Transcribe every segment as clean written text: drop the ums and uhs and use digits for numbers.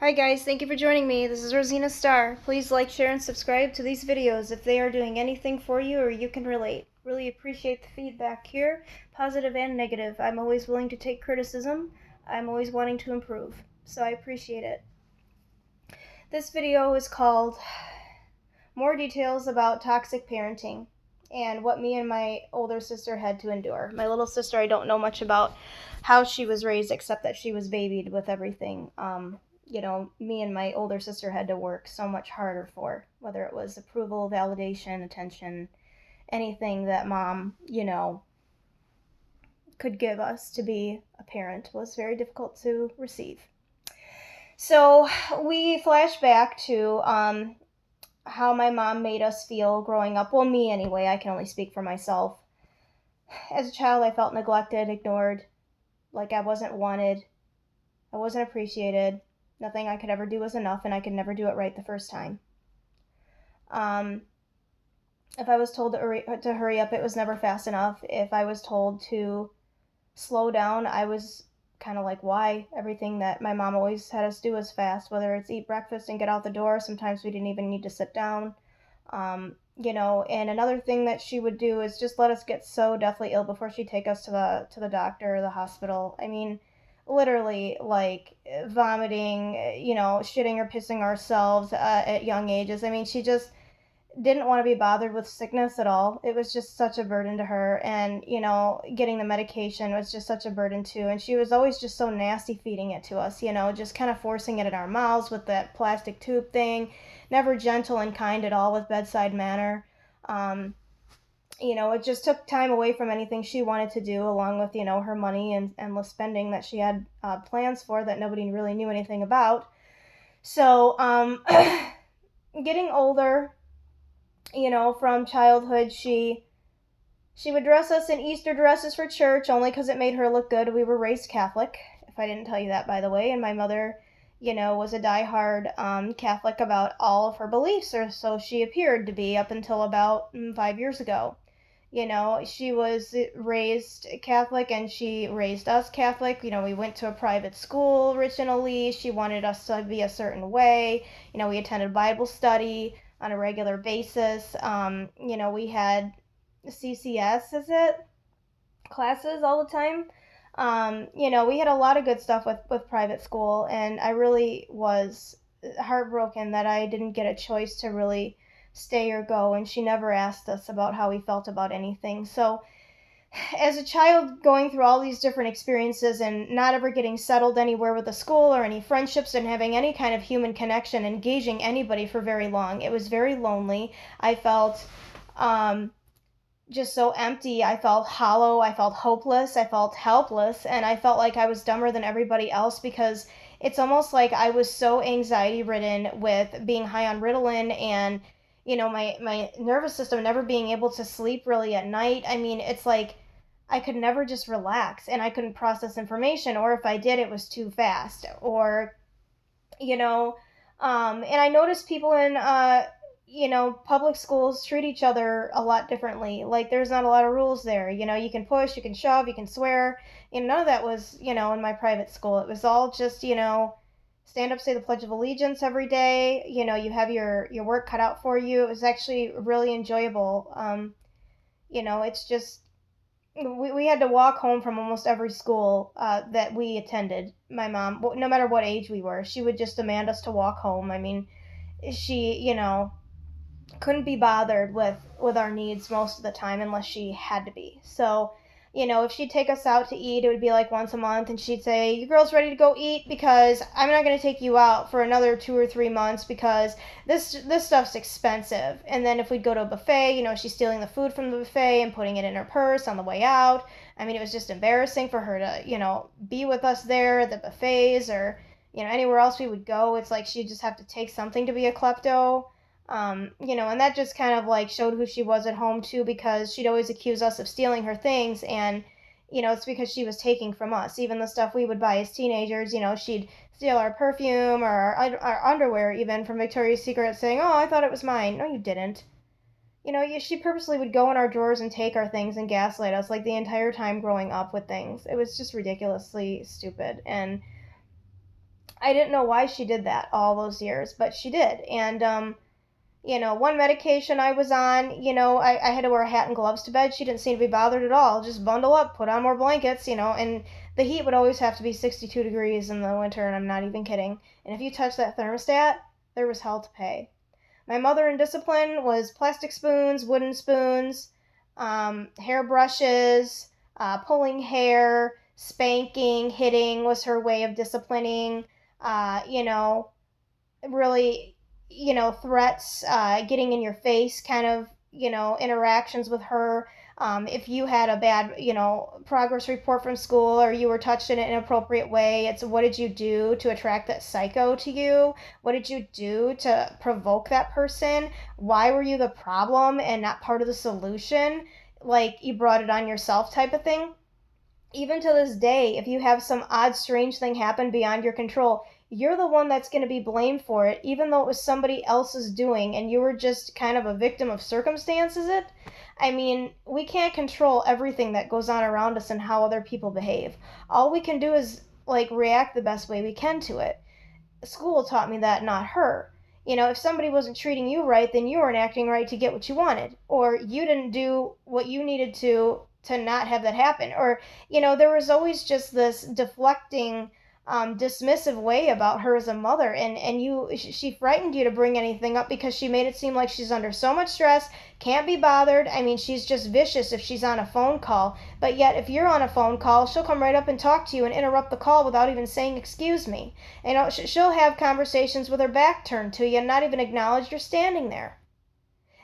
Hi guys, thank you for joining me. This is Rosina Starr. Please like, share, and subscribe to these videos if they are doing anything for you or you can relate. Really appreciate the feedback here, positive and negative. I'm always willing to take criticism. I'm always wanting to improve, so I appreciate it. This video is called More Details About Toxic Parenting and what me and my older sister had to endure. My little sister, I don't know much about how she was raised except that she was babied with everything. Me and my older sister had to work so much harder for, whether it was approval, validation, attention, anything that mom, could give us to be a parent was very difficult to receive. So we flash back to how my mom made us feel growing up. Well, me anyway, I can only speak for myself. As a child, I felt neglected, ignored, like I wasn't wanted, I wasn't appreciated. Nothing I could ever do was enough, and I could never do it right the first time. If I was told to hurry up, it was never fast enough. If I was told to slow down, I was kind of like, why? Everything that my mom always had us do was fast, whether it's eat breakfast and get out the door. Sometimes we didn't even need to sit down. And another thing that she would do is just let us get so deathly ill before she'd take us to the doctor or the hospital. I mean, literally like vomiting, shitting or pissing ourselves at young ages. I mean, she just didn't want to be bothered with sickness at all. It was just such a burden to her. And, getting the medication was just such a burden too. And she was always just so nasty feeding it to us, just kind of forcing it in our mouths with that plastic tube thing. Never gentle and kind at all with bedside manner. It just took time away from anything she wanted to do, along with, her money and endless spending that she had plans for that nobody really knew anything about. So, getting older, from childhood, she would dress us in Easter dresses for church only because it made her look good. We were raised Catholic, if I didn't tell you that, by the way. And my mother, was a diehard Catholic about all of her beliefs, or so she appeared to be up until about 5 years ago. She was raised Catholic and she raised us Catholic. We went to a private school originally. She wanted us to be a certain way. We attended Bible study on a regular basis. We had CCS, is it? Classes all the time. We had a lot of good stuff with private school, and I really was heartbroken that I didn't get a choice to really stay or go, and she never asked us about how we felt about anything. So as a child going through all these different experiences and not ever getting settled anywhere with a school or any friendships and having any kind of human connection, engaging anybody for very long, it was very lonely. I felt just so empty. I felt hollow. I felt hopeless. I felt helpless. And I felt like I was dumber than everybody else because it's almost like I was so anxiety ridden with being high on Ritalin and, my nervous system never being able to sleep really at night. I mean, it's like I could never just relax and I couldn't process information, or if I did, it was too fast. Or, and I noticed people in, public schools treat each other a lot differently. Like, there's not a lot of rules there. You can push, you can shove, you can swear. None of that was, in my private school. It was all just, stand up, say the Pledge of Allegiance every day. You have your work cut out for you. It was actually really enjoyable. It's just, we had to walk home from almost every school that we attended. My mom, no matter what age we were, she would just demand us to walk home. I mean, she, couldn't be bothered with our needs most of the time unless she had to be. So, if she'd take us out to eat, it would be like once a month, and she'd say, "You girls ready to go eat? Because I'm not going to take you out for another 2 or 3 months because this stuff's expensive." And then if we'd go to a buffet, she's stealing the food from the buffet and putting it in her purse on the way out. I mean, it was just embarrassing for her to, be with us there at the buffets or, anywhere else we would go. It's like she'd just have to take something to be a klepto. And that just kind of like showed who she was at home too, because she'd always accuse us of stealing her things, and it's because she was taking from us. Even the stuff we would buy as teenagers, she'd steal our perfume or our underwear even from Victoria's Secret, saying, "Oh, I thought it was mine." No, you didn't. She purposely would go in our drawers and take our things and gaslight us like the entire time growing up with things. It was just ridiculously stupid. And I didn't know why she did that all those years, but she did. And one medication I was on, I had to wear a hat and gloves to bed. She didn't seem to be bothered at all. Just bundle up, put on more blankets, and the heat would always have to be 62 degrees in the winter, and I'm not even kidding. And if you touched that thermostat, there was hell to pay. My mother in discipline was plastic spoons, wooden spoons, hair brushes, pulling hair, spanking, hitting was her way of disciplining. Uh, you know, really, threats, getting in your face kind of, interactions with her. If you had a bad, progress report from school or you were touched in an inappropriate way, it's what did you do to attract that psycho to you? What did you do to provoke that person? Why were you the problem and not part of the solution? Like you brought it on yourself type of thing. Even to this day, if you have some odd, strange thing happen beyond your control, you're the one that's going to be blamed for it, even though it was somebody else's doing and you were just kind of a victim of circumstances. I mean, we can't control everything that goes on around us and how other people behave. All we can do is like react the best way we can to it. School taught me that, not her. If somebody wasn't treating you right, then you weren't acting right to get what you wanted, or you didn't do what you needed to not have that happen. Or, there was always just this deflecting, dismissive way about her as a mother, and she frightened you to bring anything up because she made it seem like she's under so much stress, can't be bothered. I mean, she's just vicious if she's on a phone call. But yet, if you're on a phone call, she'll come right up and talk to you and interrupt the call without even saying excuse me. She'll have conversations with her back turned to you and not even acknowledge you're standing there.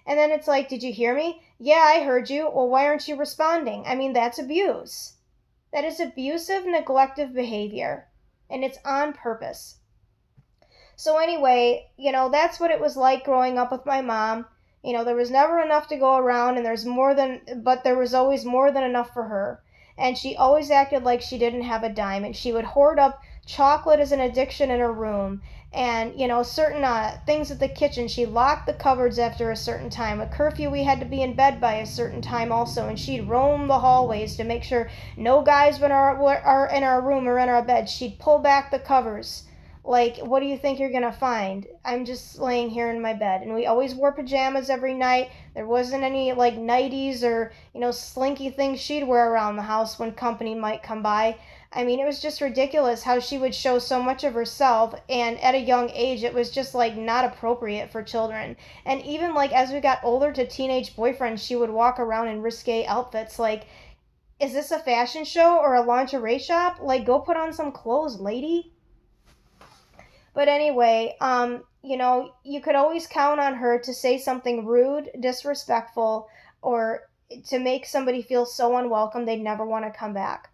And then it's like, did you hear me? Yeah, I heard you. Well, why aren't you responding? I mean, that's abuse. That is abusive, neglective behavior. And it's on purpose. So, anyway, that's what it was like growing up with my mom. There was never enough to go around, and but there was always more than enough for her. And she always acted like she didn't have a dime, and she would hoard up chocolate as an addiction in her room. And, certain things at the kitchen. She locked the cupboards after a certain time. A curfew, we had to be in bed by a certain time also. And she'd roam the hallways to make sure no guys were in our room or in our bed. She'd pull back the covers. Like, what do you think you're gonna find? I'm just laying here in my bed. And we always wore pajamas every night. There wasn't any, like, nighties or, slinky things she'd wear around the house when company might come by. I mean, it was just ridiculous how she would show so much of herself, and at a young age, it was just, like, not appropriate for children. And even, like, as we got older to teenage boyfriends, she would walk around in risque outfits. Like, is this a fashion show or a lingerie shop? Like, go put on some clothes, lady. But anyway, you could always count on her to say something rude, disrespectful, or to make somebody feel so unwelcome they'd never want to come back.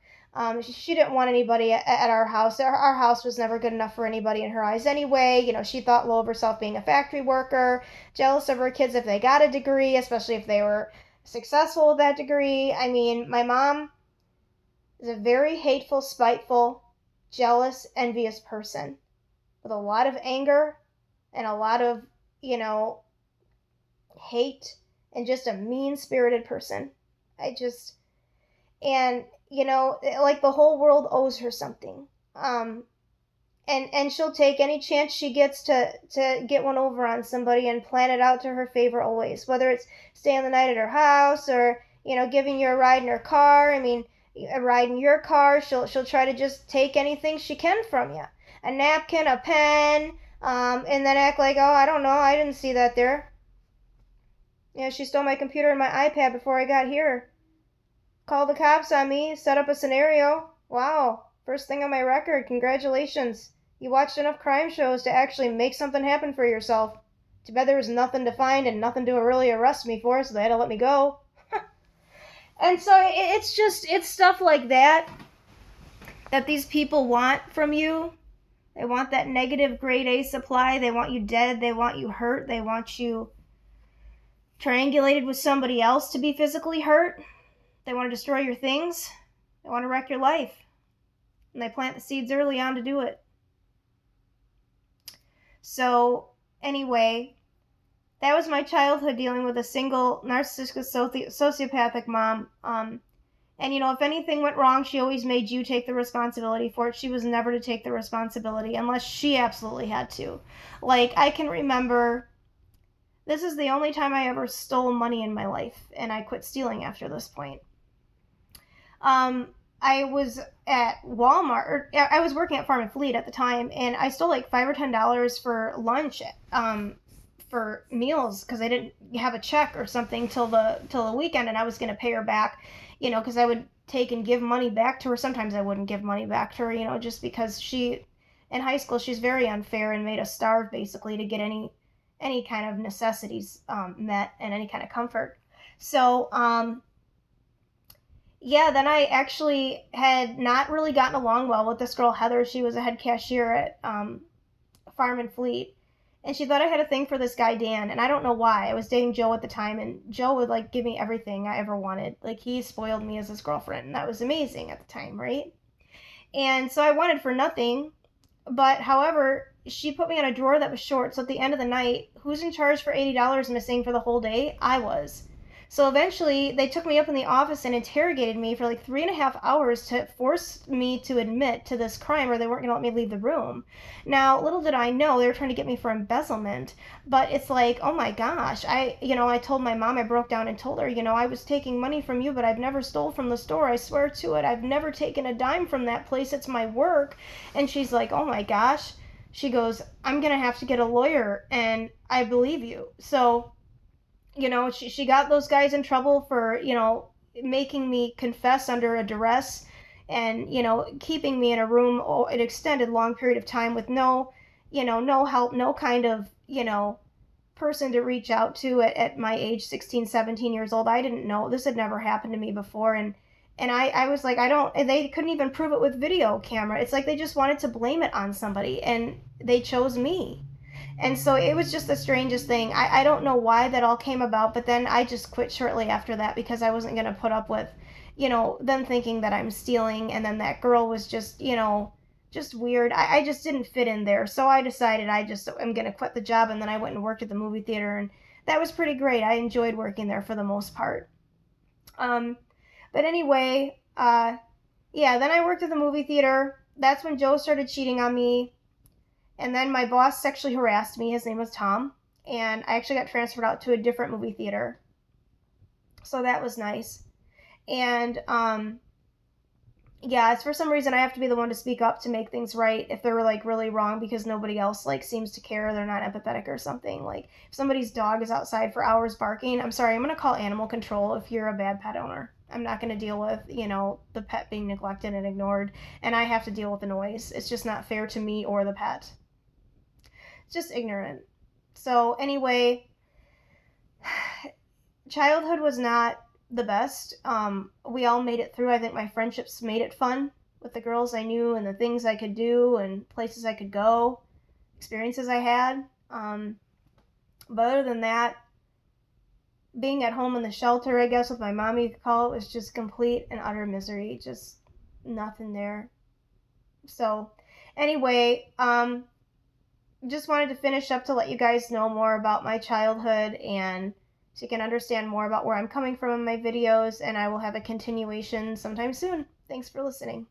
She didn't want anybody at our house. Our house was never good enough for anybody in her eyes anyway. She thought low of herself being a factory worker, jealous of her kids if they got a degree, especially if they were successful with that degree. I mean, my mom is a very hateful, spiteful, jealous, envious person with a lot of anger and a lot of, you know, hate, and just a mean spirited person. I just, and, like the whole world owes her something. Um, and she'll take any chance she gets to get one over on somebody and plan it out to her favor always, whether it's staying the night at her house or giving you a ride in her car. I mean, a ride in your car. She'll try to just take anything she can from you, a napkin, a pen, and then act like, oh, I don't know, I didn't see that there. She stole my computer and my iPad before I got here. Called the cops on me, set up a scenario. Wow, first thing on my record, congratulations. You watched enough crime shows to actually make something happen for yourself. Too bad there was nothing to find and nothing to really arrest me for, so they had to let me go. And so it's stuff like that these people want from you. They want that negative grade A supply. They want you dead. They want you hurt. They want you triangulated with somebody else to be physically hurt. They want to destroy your things. They want to wreck your life. And they plant the seeds early on to do it. So, anyway, that was my childhood dealing with a single narcissistic sociopathic mom. And, if anything went wrong, she always made you take the responsibility for it. She was never to take the responsibility unless she absolutely had to. Like, I can remember this is the only time I ever stole money in my life, and I quit stealing after this point. Um, I was at Walmart, or I was working at Farm and Fleet at the time, and I stole like $5 or $10 for lunch, for meals because I didn't have a check or something till the weekend, and I was gonna pay her back, because I would take and give money back to her. Sometimes I wouldn't give money back to her, just because in high school, she's very unfair and made us starve basically to get any kind of necessities met and any kind of comfort. So yeah, then I actually had not really gotten along well with this girl, Heather. She was a head cashier at Farm and Fleet. And she thought I had a thing for this guy, Dan. And I don't know why. I was dating Joe at the time, and Joe would like give me everything I ever wanted. Like, he spoiled me as his girlfriend, and that was amazing at the time, right? And so I wanted for nothing. But however, she put me on a drawer that was short. So at the end of the night, who's in charge for $80 missing for the whole day? I was. So eventually, they took me up in the office and interrogated me for like 3.5 hours to force me to admit to this crime, or they weren't going to let me leave the room. Now, little did I know they were trying to get me for embezzlement, but it's like, oh my gosh, I told my mom, I broke down and told her, I was taking money from you, but I've never stole from the store. I swear to it, I've never taken a dime from that place. It's my work. And she's like, oh my gosh. She goes, I'm going to have to get a lawyer, and I believe you. So she got those guys in trouble for, making me confess under a duress and, keeping me in a room an extended long period of time with no help, no kind of, person to reach out to at my age, 16, 17 years old. I didn't know. This had never happened to me before. And I was like, I don't, they couldn't even prove it with video camera. It's like they just wanted to blame it on somebody, and they chose me. And so it was just the strangest thing. I don't know why that all came about, but then I just quit shortly after that because I wasn't going to put up with, them thinking that I'm stealing. And then that girl was just weird. I just didn't fit in there. So I decided I just am going to quit the job. And then I went and worked at the movie theater. And that was pretty great. I enjoyed working there for the most part. Um, but anyway, yeah, then I worked at the movie theater. That's when Joe started cheating on me. And then my boss sexually harassed me. His name was Tom. And I actually got transferred out to a different movie theater. So that was nice. And yeah, it's for some reason I have to be the one to speak up to make things right if they're like really wrong because nobody else like seems to care. They're not empathetic or something. Like if somebody's dog is outside for hours barking, I'm sorry, I'm going to call animal control if you're a bad pet owner. I'm not going to deal with, the pet being neglected and ignored, and I have to deal with the noise. It's just not fair to me or the pet. It's just ignorant. So anyway, childhood was not the best. We all made it through. I think my friendships made it fun with the girls I knew and the things I could do and places I could go, experiences I had. But other than that, being at home in the shelter, I guess, with my mom, you could call it, was just complete and utter misery. Just nothing there. So, anyway, just wanted to finish up to let you guys know more about my childhood and so you can understand more about where I'm coming from in my videos, and I will have a continuation sometime soon. Thanks for listening.